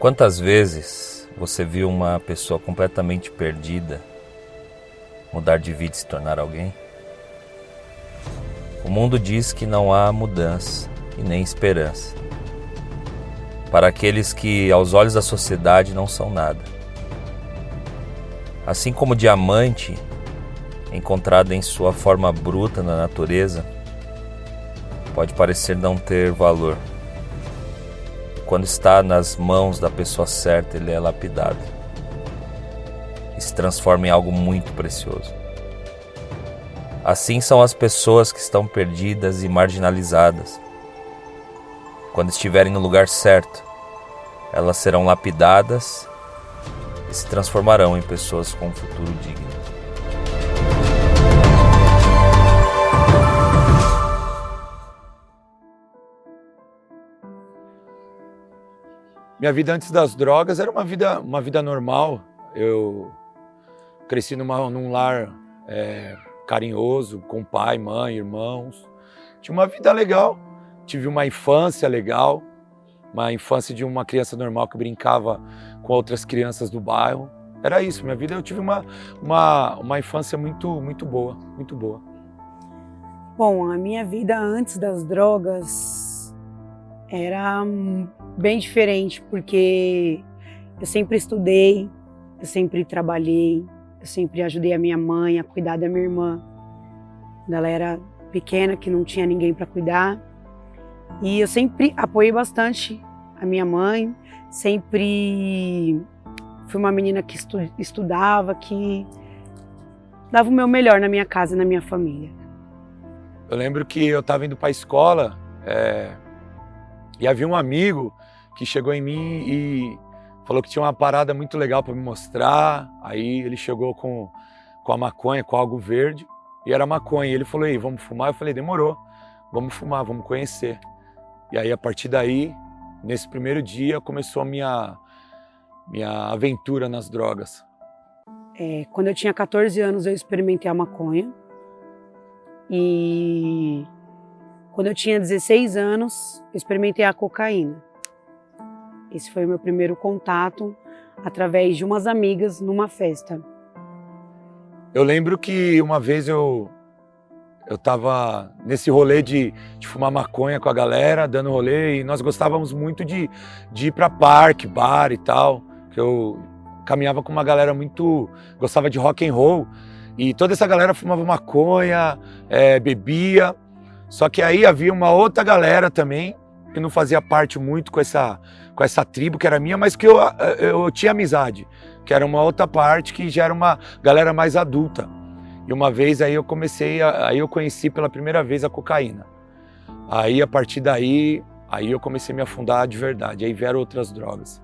Quantas vezes você viu uma pessoa completamente perdida mudar de vida e se tornar alguém? O mundo diz que não há mudança e nem esperança para aqueles que, aos olhos da sociedade, não são nada. Assim como o diamante, encontrado em sua forma bruta na natureza, pode parecer não ter valor. Quando está nas mãos da pessoa certa, ele é lapidado e se transforma em algo muito precioso. Assim são as pessoas que estão perdidas e marginalizadas. Quando estiverem no lugar certo, elas serão lapidadas e se transformarão em pessoas com um futuro digno. Minha vida antes das drogas era uma vida normal. Eu cresci num lar carinhoso, com pai, mãe, irmãos. Tinha uma vida legal, tive uma infância legal, uma infância de uma criança normal que brincava com outras crianças do bairro. Era isso, minha vida. Eu tive uma infância muito boa, muito boa. Bom, a minha vida antes das drogas era bem diferente, porque eu sempre estudei, eu sempre trabalhei, eu sempre ajudei a minha mãe a cuidar da minha irmã, quando ela era pequena, que não tinha ninguém para cuidar. E eu sempre apoiei bastante a minha mãe, sempre fui uma menina que estudava, que dava o meu melhor na minha casa, na minha família. Eu lembro que eu estava indo para a escola e havia um amigo que chegou em mim e falou que tinha uma parada muito legal para me mostrar. Aí ele chegou com a maconha, com algo verde, e era maconha. E ele falou: "Ei, vamos fumar?" Eu falei: "Demorou, vamos fumar, vamos conhecer." E aí, a partir daí, nesse primeiro dia, começou a minha aventura nas drogas. Quando eu tinha 14 anos, eu experimentei a maconha. E quando eu tinha 16 anos, eu experimentei a cocaína. Esse foi o meu primeiro contato através de umas amigas numa festa. Eu lembro que uma vez eu estava nesse rolê de fumar maconha com a galera, dando rolê, e nós gostávamos muito de ir para parque, bar e tal, que eu caminhava com uma galera gostava de rock and roll, e toda essa galera fumava maconha, bebia, só que aí havia uma outra galera também, que não fazia parte muito com essa tribo que era minha, mas que eu tinha amizade, que era uma outra parte que já era uma galera mais adulta. E uma vez aí eu conheci pela primeira vez a cocaína. Aí a partir daí, eu comecei a me afundar de verdade, aí vieram outras drogas.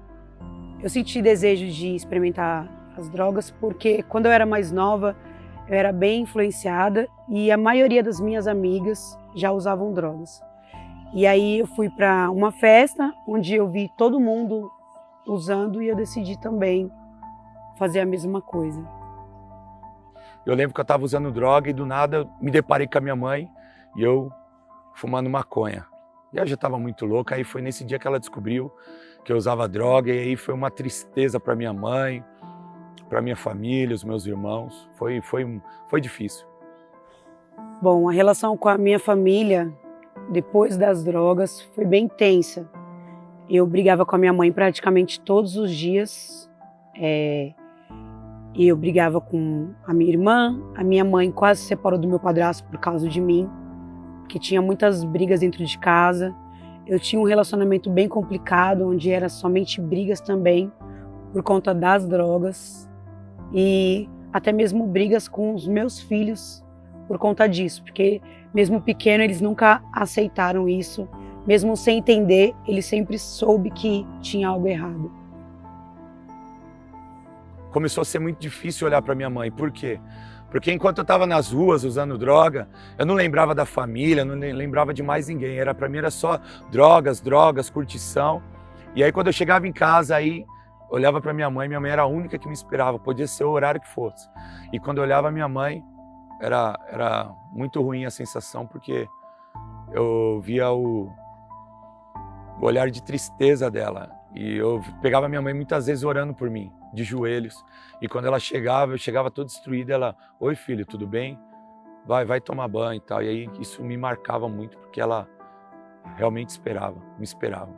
Eu senti desejo de experimentar as drogas porque quando eu era mais nova, eu era bem influenciada e a maioria das minhas amigas já usavam drogas. E aí eu fui para uma festa onde eu vi todo mundo usando e eu decidi também fazer a mesma coisa. Eu lembro que eu estava usando droga e do nada eu me deparei com a minha mãe e eu fumando maconha. E eu já estava muito louca, aí foi nesse dia que ela descobriu que eu usava droga e aí foi uma tristeza para minha mãe, para minha família, os meus irmãos. Foi difícil. Bom, a relação com a minha família depois das drogas foi bem tensa. Eu brigava com a minha mãe praticamente todos os dias. Eu brigava com a minha irmã. A minha mãe quase se separou do meu padrasto por causa de mim, porque tinha muitas brigas dentro de casa. Eu tinha um relacionamento bem complicado, onde era somente brigas também, por conta das drogas. E até mesmo brigas com os meus filhos por conta disso, porque mesmo pequeno eles nunca aceitaram isso, mesmo sem entender, ele sempre soube que tinha algo errado. Começou a ser muito difícil olhar para minha mãe. Por quê? Porque enquanto eu estava nas ruas usando droga, eu não lembrava da família, não lembrava de mais ninguém. Para mim era só drogas, curtição. E aí quando eu chegava em casa, aí olhava para minha mãe era a única que me esperava, podia ser o horário que fosse. E quando eu olhava a minha mãe, era muito ruim a sensação, porque eu via o olhar de tristeza dela. E eu pegava minha mãe muitas vezes orando por mim, de joelhos. E quando ela chegava, eu chegava todo destruído, ela, oi filho, tudo bem? Vai tomar banho e tal. E aí isso me marcava muito, porque ela realmente me esperava.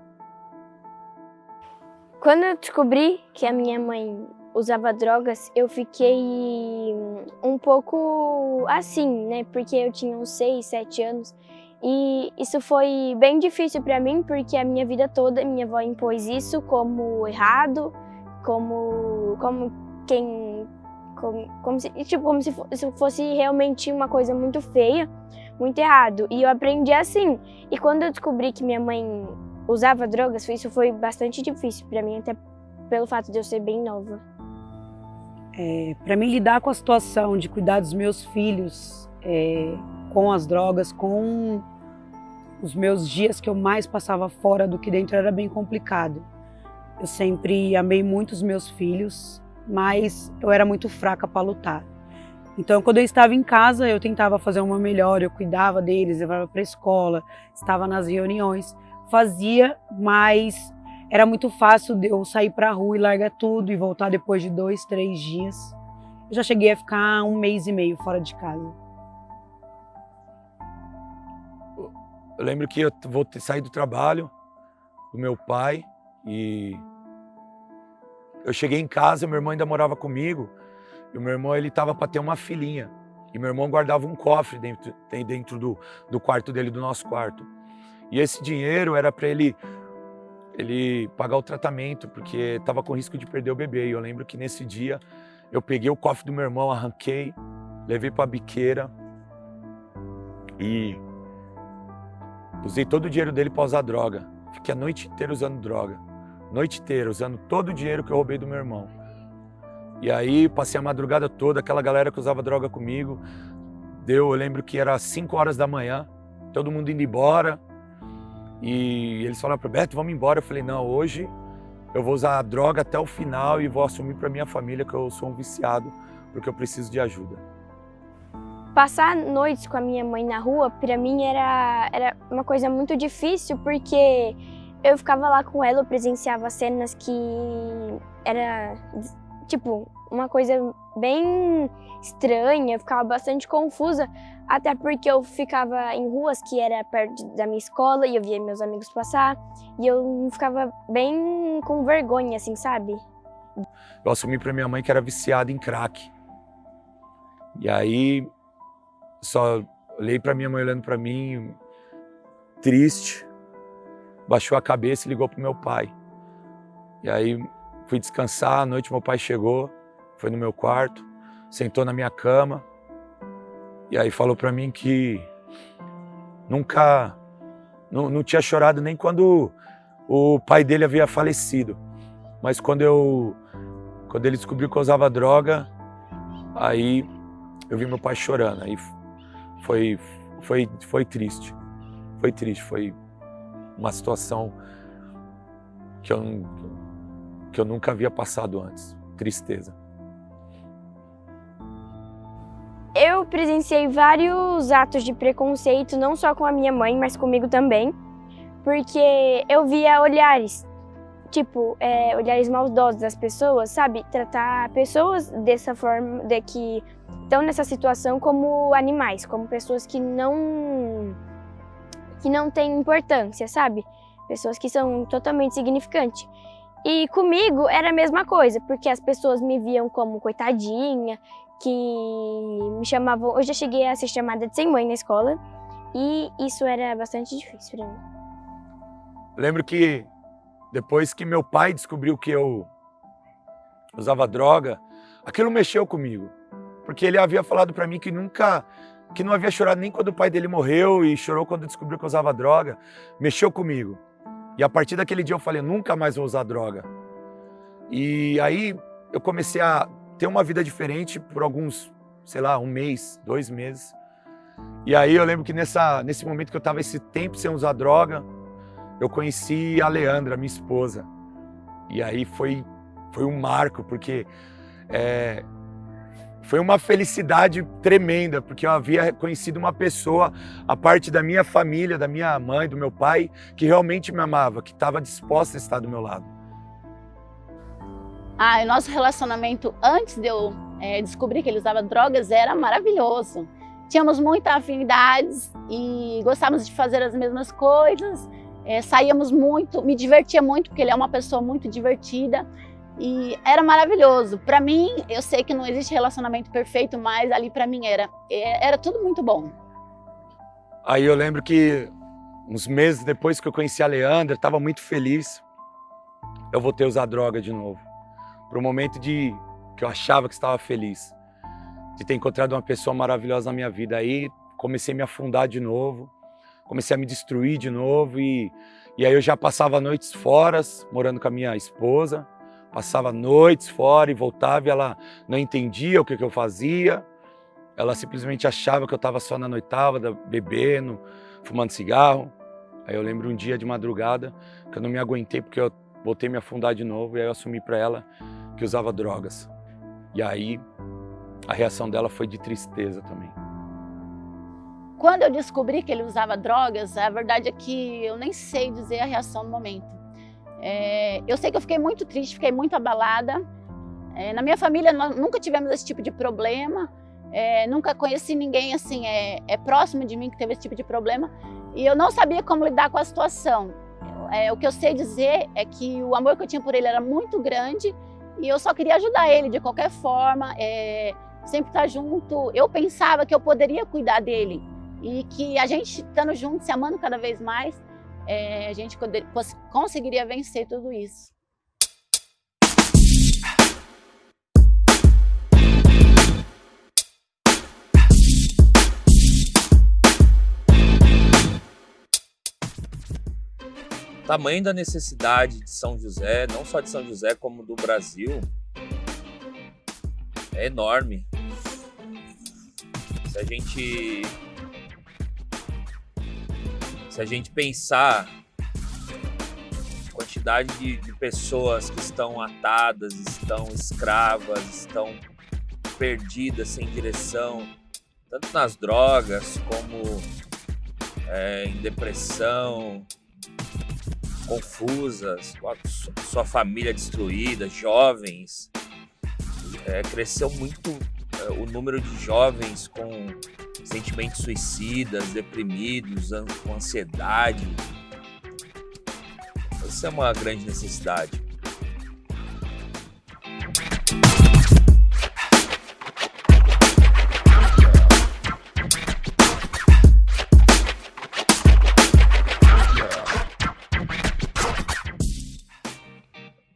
Quando eu descobri que a minha mãe usava drogas, eu fiquei um pouco assim, né? Porque eu tinha uns 6, 7 anos. E isso foi bem difícil para mim, porque a minha vida toda minha avó impôs isso como errado, como se fosse realmente uma coisa muito feia, muito errado. E eu aprendi assim. E quando eu descobri que minha mãe usava drogas, isso foi bastante difícil para mim, até pelo fato de eu ser bem nova. Para mim lidar com a situação de cuidar dos meus filhos com as drogas, com os meus dias que eu mais passava fora do que dentro, era bem complicado. Eu sempre amei muito os meus filhos, mas eu era muito fraca para lutar. Então, quando eu estava em casa, eu tentava fazer o meu melhor, eu cuidava deles, levava para a escola, estava nas reuniões, fazia, mas era muito fácil de eu sair para a rua e largar tudo e voltar depois de 2, 3 dias. Eu já cheguei a ficar 1 mês e meio fora de casa. Eu lembro que eu vou sair do trabalho do meu pai e eu cheguei em casa, meu irmão ainda morava comigo e o meu irmão ele estava para ter uma filhinha e meu irmão guardava um cofre dentro do quarto dele, do nosso quarto. E esse dinheiro era para ele pagar o tratamento, porque estava com risco de perder o bebê. E eu lembro que nesse dia eu peguei o cofre do meu irmão, arranquei, levei para a biqueira e usei todo o dinheiro dele para usar droga. Fiquei a noite inteira usando droga. Noite inteira, usando todo o dinheiro que eu roubei do meu irmão. E aí passei a madrugada toda, aquela galera que usava droga comigo. Eu lembro que era 5 horas da manhã, todo mundo indo embora. E eles falaram para Beto, vamos embora. Eu falei, não, hoje eu vou usar a droga até o final e vou assumir para minha família que eu sou um viciado, porque eu preciso de ajuda. Passar noites com a minha mãe na rua, para mim era uma coisa muito difícil, porque eu ficava lá com ela, eu presenciava cenas que era, tipo, uma coisa bem estranha, eu ficava bastante confusa, até porque eu ficava em ruas que era perto da minha escola e eu via meus amigos passar, e eu ficava bem com vergonha, assim, sabe? Eu assumi para minha mãe que era viciada em crack. E aí só olhei para minha mãe olhando para mim, triste, baixou a cabeça e ligou pro meu pai. E aí fui descansar, à noite meu pai chegou, foi no meu quarto, sentou na minha cama e aí falou para mim que nunca, não tinha chorado nem quando o pai dele havia falecido, mas quando ele descobriu que eu usava droga, aí eu vi meu pai chorando, aí foi triste, foi uma situação que eu nunca havia passado antes, tristeza. Eu presenciei vários atos de preconceito, não só com a minha mãe, mas comigo também, porque eu via olhares, olhares maldosos das pessoas, sabe? Tratar pessoas dessa forma, que estão nessa situação como animais, como pessoas que não têm importância, sabe? Pessoas que são totalmente insignificantes. E comigo era a mesma coisa, porque as pessoas me viam como coitadinha, que me chamavam... Eu já cheguei a ser chamada de sem mãe na escola, e isso era bastante difícil para mim. Lembro que depois que meu pai descobriu que eu usava droga, aquilo mexeu comigo. Porque ele havia falado para mim que não havia chorado nem quando o pai dele morreu e chorou quando descobriu que eu usava droga. Mexeu comigo. E a partir daquele dia eu falei, nunca mais vou usar droga. E aí eu comecei a ter uma vida diferente por alguns, 1 mês, 2 meses. E aí eu lembro que nesse momento que eu estava esse tempo sem usar droga, eu conheci a Leandra, minha esposa. E aí foi um marco, porque foi uma felicidade tremenda, porque eu havia conhecido uma pessoa, a parte da minha família, da minha mãe, do meu pai, que realmente me amava, que estava disposta a estar do meu lado. O nosso relacionamento antes de eu descobrir que ele usava drogas era maravilhoso. Tínhamos muitas afinidades e gostávamos de fazer as mesmas coisas, saíamos muito, me divertia muito, porque ele é uma pessoa muito divertida. E era maravilhoso. Para mim, eu sei que não existe relacionamento perfeito, mas ali para mim era tudo muito bom. Aí eu lembro que uns meses depois que eu conheci a Leandra, estava muito feliz. Eu voltei a usar droga de novo. Para o momento que eu achava que estava feliz. De ter encontrado uma pessoa maravilhosa na minha vida. Aí comecei a me afundar de novo. Comecei a me destruir de novo. E aí eu já passava noites fora, morando com a minha esposa. Passava noites fora e voltava e ela não entendia o que eu fazia. Ela simplesmente achava que eu estava só na noitada, bebendo, fumando cigarro. Aí eu lembro um dia de madrugada que eu não me aguentei porque eu voltei a me afundar de novo e aí eu assumi para ela que usava drogas. E aí a reação dela foi de tristeza também. Quando eu descobri que ele usava drogas, a verdade é que eu nem sei dizer a reação no momento. Eu sei que eu fiquei muito triste, fiquei muito abalada. Na minha família nós nunca tivemos esse tipo de problema, nunca conheci ninguém assim, próximo de mim que teve esse tipo de problema e eu não sabia como lidar com a situação. O que eu sei dizer é que o amor que eu tinha por ele era muito grande e eu só queria ajudar ele de qualquer forma, sempre estar junto. Eu pensava que eu poderia cuidar dele e que a gente estando junto, se amando cada vez mais, a gente conseguiria vencer tudo isso. O tamanho da necessidade de São José, não só de São José como do Brasil, é enorme. Se a gente pensar a quantidade de pessoas que estão atadas, estão escravas, estão perdidas, sem direção, tanto nas drogas como em depressão, confusas, sua família destruída, jovens. Cresceu muito o número de jovens com sentimentos suicidas, deprimidos, com ansiedade. Isso é uma grande necessidade.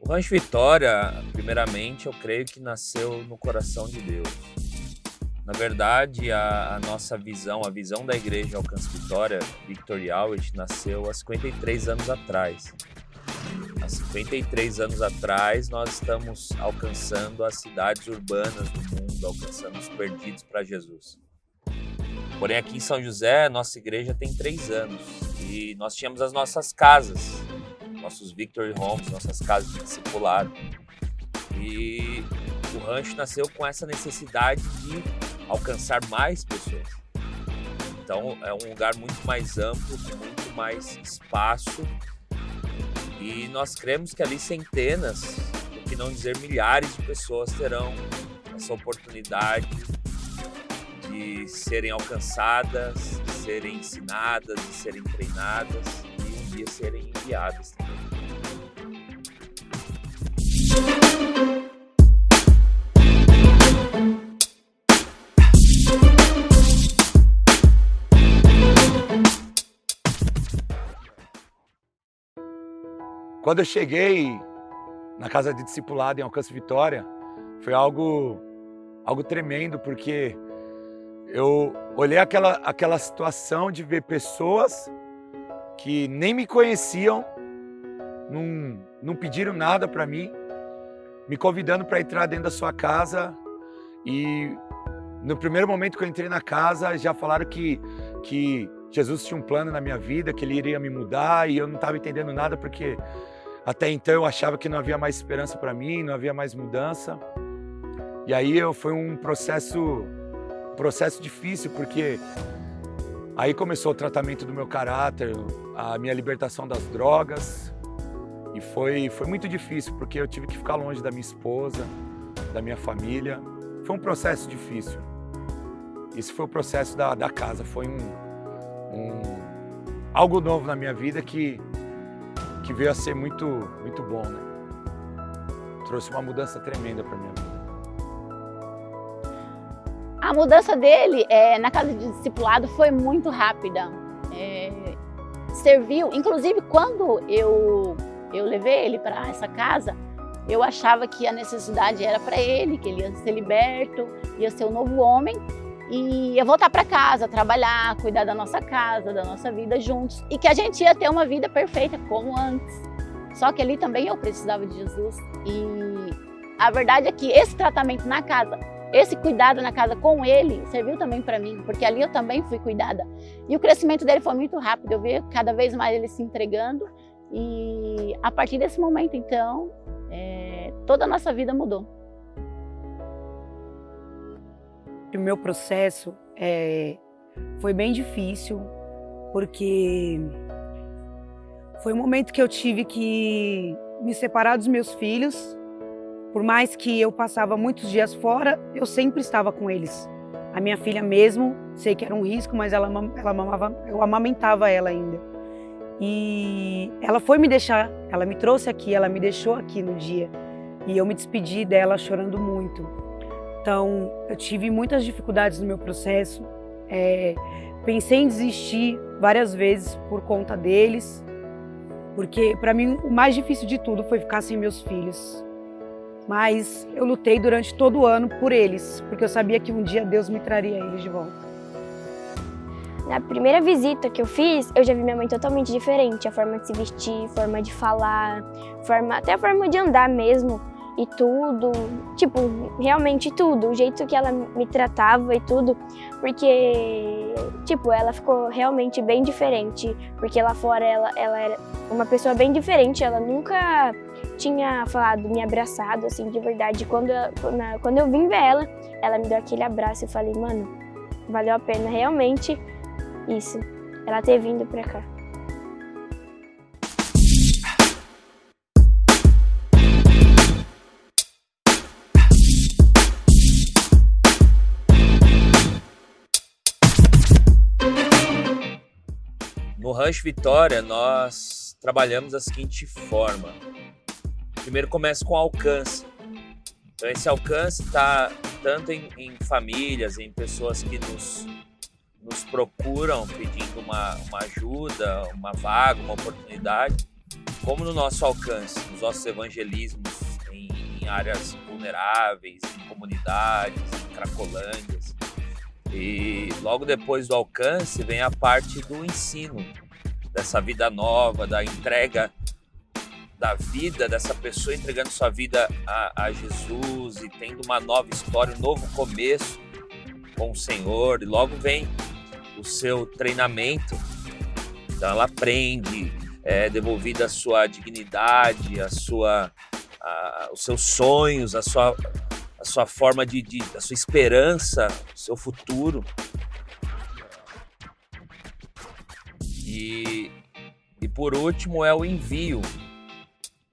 O Rancho Vitória, primeiramente, eu creio que nasceu no coração de Deus. Na verdade, a nossa visão, a visão da Igreja Alcance Vitória, Victory Outreach, nasceu há 53 anos atrás. Há 53 anos atrás, nós estamos alcançando as cidades urbanas do mundo, alcançando os perdidos para Jesus. Porém, aqui em São José, nossa igreja tem 3 anos e nós tínhamos as nossas casas, nossos Victory Homes, nossas casas de discipulado. E o rancho nasceu com essa necessidade de alcançar mais pessoas. Então é um lugar muito mais amplo, com muito mais espaço e nós cremos que ali centenas, por que não dizer milhares de pessoas terão essa oportunidade de serem alcançadas, de serem ensinadas, de serem treinadas e um dia serem enviadas também. Quando eu cheguei na casa de discipulado em Alcance Vitória, foi algo tremendo, porque eu olhei aquela situação de ver pessoas que nem me conheciam, não pediram nada para mim, me convidando para entrar dentro da sua casa. E no primeiro momento que eu entrei na casa, já falaram que Jesus tinha um plano na minha vida, que ele iria me mudar, e eu não estava entendendo nada, porque até então eu achava que não havia mais esperança para mim, não havia mais mudança. E aí foi um processo difícil, porque aí começou o tratamento do meu caráter, a minha libertação das drogas. E foi muito difícil, porque eu tive que ficar longe da minha esposa, da minha família. Foi um processo difícil. Esse foi o processo da casa. Foi algo novo na minha vida que veio a ser muito, muito bom, né? Trouxe uma mudança tremenda para minha vida. A mudança dele na casa de discipulado foi muito rápida. Serviu, inclusive quando eu levei ele para essa casa, eu achava que a necessidade era para ele, que ele ia ser liberto, ia ser um novo homem e ia voltar para casa, trabalhar, cuidar da nossa casa, da nossa vida juntos, e que a gente ia ter uma vida perfeita como antes. Só que ali também eu precisava de Jesus, e a verdade é que esse tratamento na casa, esse cuidado na casa com ele, serviu também para mim, porque ali eu também fui cuidada. E o crescimento dele foi muito rápido, eu vi cada vez mais ele se entregando, e a partir desse momento, então, toda a nossa vida mudou. O meu processo foi bem difícil, porque foi um momento que eu tive que me separar dos meus filhos. Por mais que eu passava muitos dias fora, eu sempre estava com eles. A minha filha mesmo, sei que era um risco, mas ela mamava, eu amamentava ela ainda. E ela foi me deixar, ela me trouxe aqui, ela me deixou aqui no dia. E eu me despedi dela chorando muito. Então, eu tive muitas dificuldades no meu processo. Pensei em desistir várias vezes por conta deles. Porque, para mim, o mais difícil de tudo foi ficar sem meus filhos. Mas eu lutei durante todo o ano por eles, porque eu sabia que um dia Deus me traria eles de volta. Na primeira visita que eu fiz, eu já vi minha mãe totalmente diferente. A forma de se vestir, forma de falar, até a forma de andar mesmo. E tudo, tipo, realmente tudo. O jeito que ela me tratava e tudo. Porque, tipo, ela ficou realmente bem diferente. Porque lá fora ela era uma pessoa bem diferente. Ela nunca tinha falado, me abraçado, assim, de verdade. Quando eu vim ver ela me deu aquele abraço. Eu falei, mano, valeu a pena realmente isso, ela ter vindo pra cá. No Rancho Vitória, nós trabalhamos da seguinte forma. Primeiro começa com alcance. Então esse alcance está tanto em famílias, em pessoas que nos procuram pedindo uma ajuda, uma vaga, uma oportunidade, como no nosso alcance, nos nossos evangelismos em áreas vulneráveis, em comunidades, em cracolândias. E logo depois do alcance vem a parte do ensino, dessa vida nova, da entrega da vida dessa pessoa, entregando sua vida a Jesus e tendo uma nova história, um novo começo com o Senhor. E logo vem o seu treinamento, então ela aprende, devolvida a sua dignidade, os seus sonhos, a sua forma a sua esperança, o seu futuro. E por último é o envio.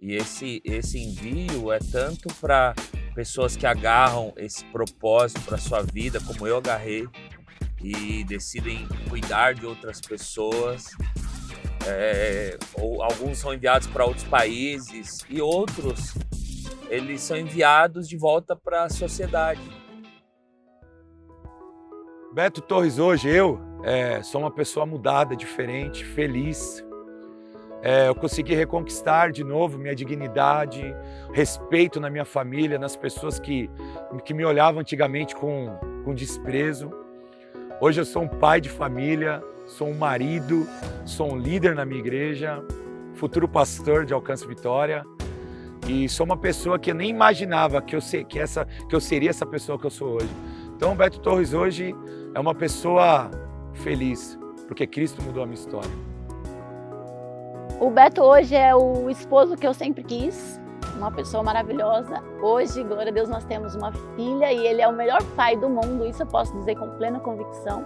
E esse envio é tanto para pessoas que agarram esse propósito para sua vida, como eu agarrei, e decidem cuidar de outras pessoas. Ou alguns são enviados para outros países e outros eles são enviados de volta para a sociedade. Beto Torres, hoje eu sou uma pessoa mudada, diferente, feliz. Eu consegui reconquistar de novo minha dignidade, respeito na minha família, nas pessoas que me olhavam antigamente com desprezo. Hoje eu sou um pai de família, sou um marido, sou um líder na minha igreja, futuro pastor de Alcance Vitória. E sou uma pessoa que eu nem imaginava que eu seria essa pessoa que eu sou hoje. Então, o Beto Torres hoje é uma pessoa feliz, porque Cristo mudou a minha história. O Beto hoje é o esposo que eu sempre quis, uma pessoa maravilhosa. Hoje, glória a Deus, nós temos uma filha e ele é o melhor pai do mundo, isso eu posso dizer com plena convicção.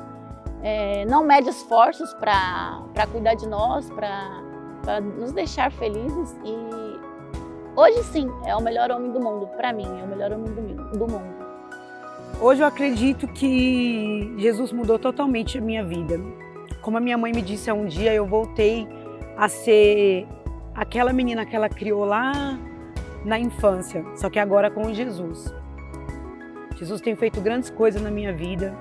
Não mede esforços para cuidar de nós, para nos deixar felizes e hoje sim é o melhor homem do mundo, para mim, é o melhor homem do mundo. Hoje eu acredito que Jesus mudou totalmente a minha vida. Como a minha mãe me disse um dia, eu voltei a ser aquela menina que ela criou lá na infância, só que agora com Jesus. Jesus tem feito grandes coisas na minha vida.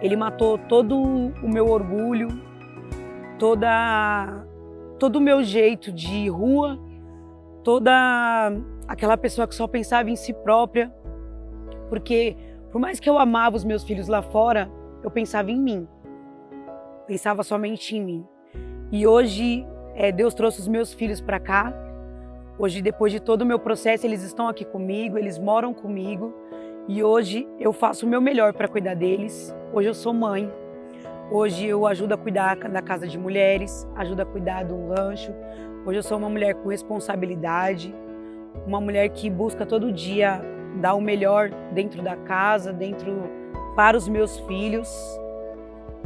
Ele matou todo o meu orgulho, todo o meu jeito de rua, toda aquela pessoa que só pensava em si própria. Porque por mais que eu amava os meus filhos lá fora, eu pensava em mim. Pensava somente em mim. E hoje Deus trouxe os meus filhos para cá. Hoje, depois de todo o meu processo, eles estão aqui comigo, eles moram comigo. E hoje eu faço o meu melhor para cuidar deles. Hoje eu sou mãe. Hoje eu ajudo a cuidar da casa de mulheres, ajudo a cuidar do rancho. Hoje eu sou uma mulher com responsabilidade, uma mulher que busca todo dia dar o melhor dentro da casa, para os meus filhos.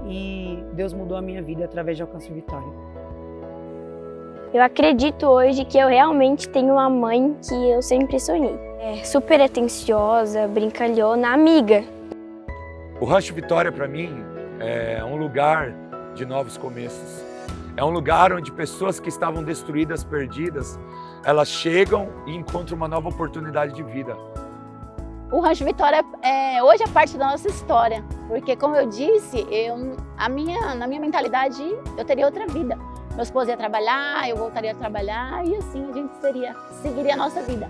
E Deus mudou a minha vida através de Alcance Vitória. Eu acredito hoje que eu realmente tenho uma mãe que eu sempre sonhei. Super atenciosa, brincalhona, amiga. O Rancho Vitória, para mim, é um lugar de novos começos. É um lugar onde pessoas que estavam destruídas, perdidas, elas chegam e encontram uma nova oportunidade de vida. O Rancho Vitória hoje é parte da nossa história, porque como eu disse, na minha mentalidade eu teria outra vida. Meu esposo ia trabalhar, eu voltaria a trabalhar e assim a gente seguiria a nossa vida.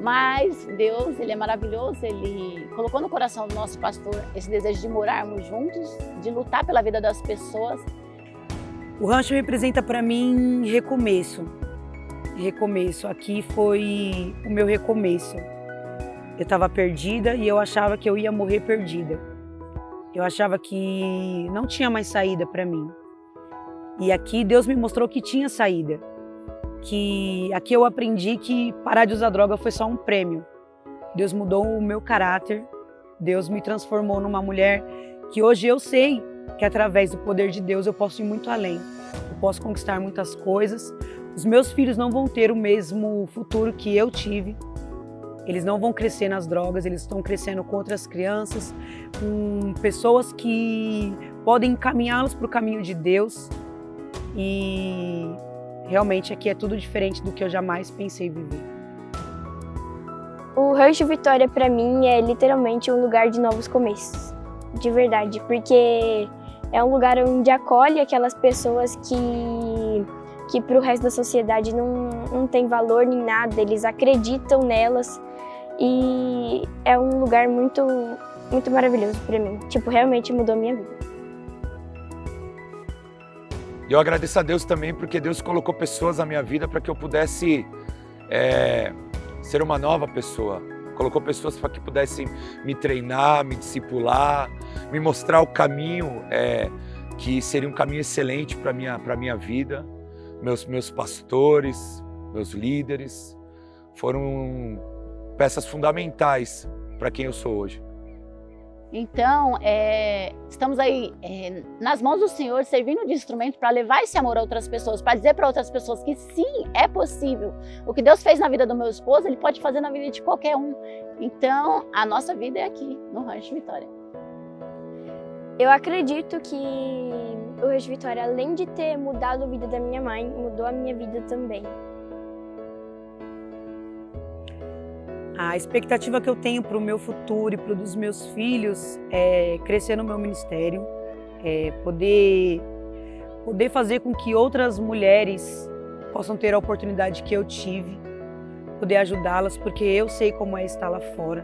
Mas Deus, Ele é maravilhoso, Ele colocou no coração do nosso pastor esse desejo de morarmos juntos, de lutar pela vida das pessoas. O rancho representa para mim recomeço. Recomeço. Aqui foi o meu recomeço. Eu estava perdida e eu achava que eu ia morrer perdida. Eu achava que não tinha mais saída para mim. E aqui Deus me mostrou que tinha saída. Que aqui eu aprendi que parar de usar droga foi só um prêmio. Deus mudou o meu caráter. Deus me transformou numa mulher que hoje eu sei que através do poder de Deus eu posso ir muito além. Eu posso conquistar muitas coisas. Os meus filhos não vão ter o mesmo futuro que eu tive. Eles não vão crescer nas drogas, eles estão crescendo com outras crianças, com pessoas que podem encaminhá-los para o caminho de Deus. E realmente aqui é tudo diferente do que eu jamais pensei viver. O Rancho Vitória para mim é literalmente um lugar de novos começos, de verdade, porque é um lugar onde acolhe aquelas pessoas que para o resto da sociedade não tem valor nem nada, eles acreditam nelas e é um lugar muito, muito maravilhoso para mim, realmente mudou a minha vida. E eu agradeço a Deus também porque Deus colocou pessoas na minha vida para que eu pudesse ser uma nova pessoa. Colocou pessoas para que pudessem me treinar, me discipular, me mostrar o caminho que seria um caminho excelente para minha vida. Meus pastores, meus líderes foram peças fundamentais para quem eu sou hoje. Então, estamos aí nas mãos do Senhor, servindo de instrumento para levar esse amor a outras pessoas, para dizer para outras pessoas que sim, é possível. O que Deus fez na vida do meu esposo, Ele pode fazer na vida de qualquer um. Então, a nossa vida é aqui, no Rancho Vitória. Eu acredito que o Rancho Vitória, além de ter mudado a vida da minha mãe, mudou a minha vida também. A expectativa que eu tenho para o meu futuro e para o dos meus filhos é crescer no meu ministério, poder fazer com que outras mulheres possam ter a oportunidade que eu tive, poder ajudá-las, porque eu sei como é estar lá fora.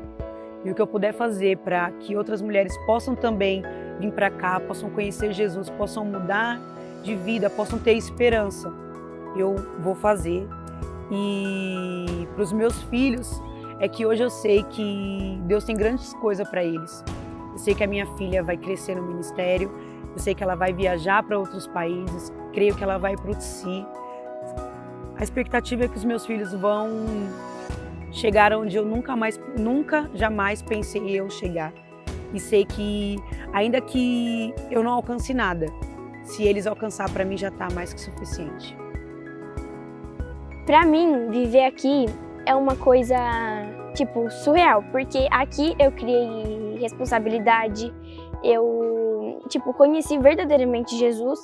E o que eu puder fazer para que outras mulheres possam também vir para cá, possam conhecer Jesus, possam mudar de vida, possam ter esperança, eu vou fazer. E para os meus filhos, é que hoje eu sei que Deus tem grandes coisas para eles. Eu sei que a minha filha vai crescer no ministério, eu sei que ela vai viajar para outros países, creio que ela vai para o UTSI. A expectativa é que os meus filhos vão chegar onde eu nunca jamais pensei em eu chegar. E sei que, ainda que eu não alcance nada, se eles alcançar, para mim já está mais que suficiente. Para mim, viver aqui é uma coisa, tipo, surreal, porque aqui eu criei responsabilidade, eu, tipo, conheci verdadeiramente Jesus,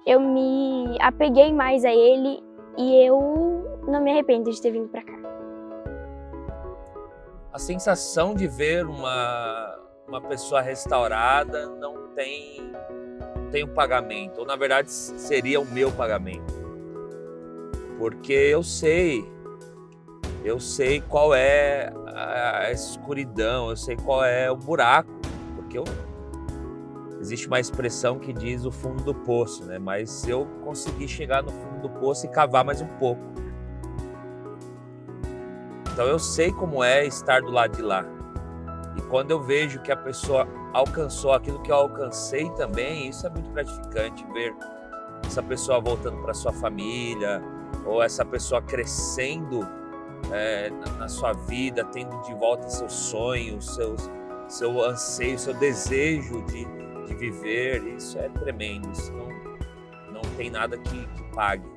eu me apeguei mais a Ele e eu não me arrependo de ter vindo para cá. A sensação de ver uma pessoa restaurada não tem um pagamento, ou na verdade seria o meu pagamento. Porque eu sei qual é a escuridão, eu sei qual é o buraco, porque existe uma expressão que diz o fundo do poço, né? Mas eu consegui chegar no fundo do poço e cavar mais um pouco. Então eu sei como é estar do lado de lá. E quando eu vejo que a pessoa alcançou aquilo que eu alcancei também, isso é muito gratificante, ver essa pessoa voltando para sua família, ou essa pessoa crescendo na sua vida, tendo de volta seus sonhos, seu anseio, seu desejo de viver. Isso é tremendo, isso não tem nada que pague.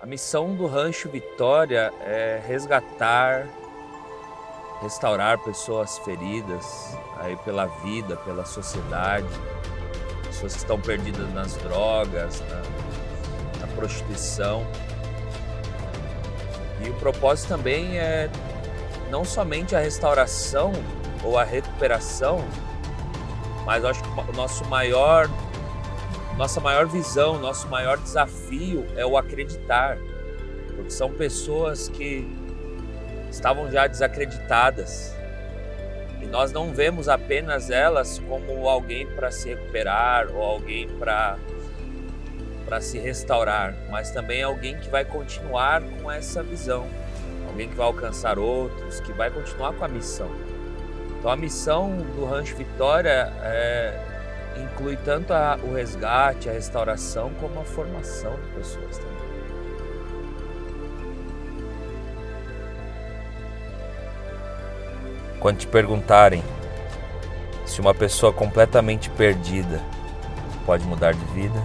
A missão do Rancho Vitória é resgatar, restaurar pessoas feridas aí pela vida, pela sociedade, pessoas que estão perdidas nas drogas, na prostituição. E o propósito também é não somente a restauração ou a recuperação, mas eu acho que nossa maior visão, nosso maior desafio é o acreditar, porque são pessoas que estavam já desacreditadas e nós não vemos apenas elas como alguém para se recuperar ou alguém para se restaurar, mas também alguém que vai continuar com essa visão, alguém que vai alcançar outros, que vai continuar com a missão. Então a missão do Rancho Vitória inclui tanto o resgate, a restauração, como a formação de pessoas também. Quando te perguntarem se uma pessoa completamente perdida pode mudar de vida,